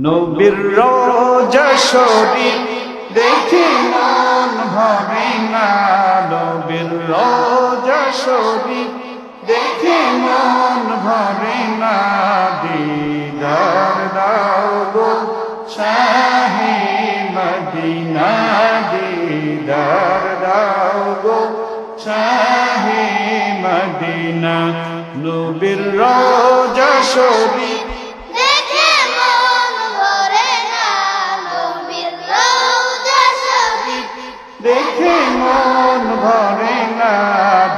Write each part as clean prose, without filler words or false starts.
নবীর রওজা শরীফ দেখে মন ভরে না, নবীর রওজা শরীফ দেখে মন ভরে না। দিদার দাও গো শাহে মদিনা, দিদার দাও গো শাহে মদিনা। নবীর রওজা শরীফ দেখে মন ভরে না, নবীর রওজা শরীফ দেখে মন ভরে না।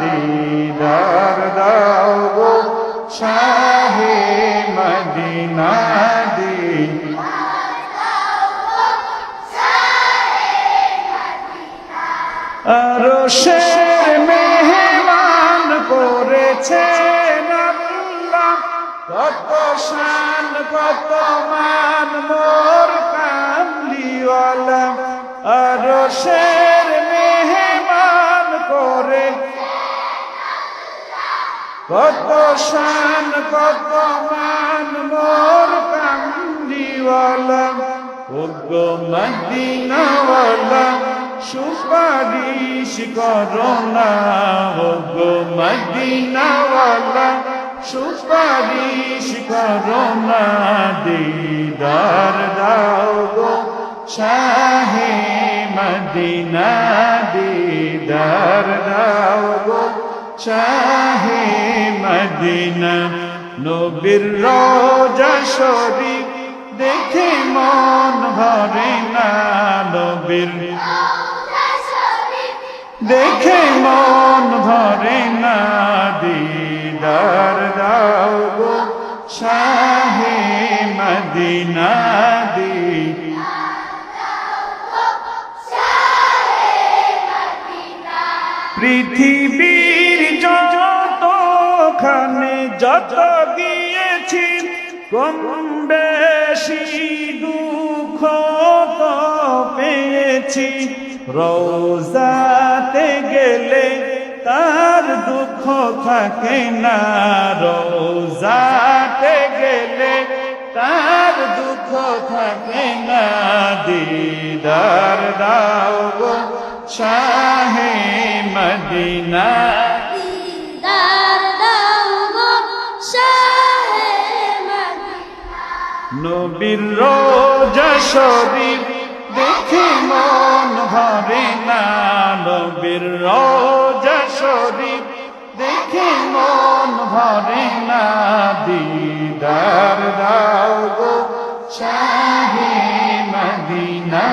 দিদার দাও গো শাহে মদিনা, আরশের মেহমান করেছেন আল্লাহ, কত শান কত মান মোর কামলিওয়ালা। আরশের মেহমান করে কত শান কত মান মোর কামলিওয়ালা। ওগো মদিনাওয়ালা সুপারিশ করো না, ওগো মদিনাওয়ালা সুপারিশ করো না। দিদার দাও গো শাহে মদিনা, দিদার দাও গো শাহে মদিনা। নবীর রওজা শরীফ দেখে মন ভরে না, নবীর রওজা শরীফ দেখে মন ভরে না। দিদার দাও গো শাহে মদিনা, পৃথিবীর যতখানে যত গিয়েছি কম বেশি দুঃখ তো পেয়েছি। রওজাতে গেলে তার দুঃখ থাকে না, রওজাতে গেলে তার দুঃখ থাকে না। দিদার দাও গো শাহে মদিনা, দিদার দাও গো শাহে মদিনা। নবীর রওজা শরীফ দেখে মন ভরে না, নবীর রওজা শরীফ দেখে মন ভরে না। দিদার দাও গো শাহে মদিনা।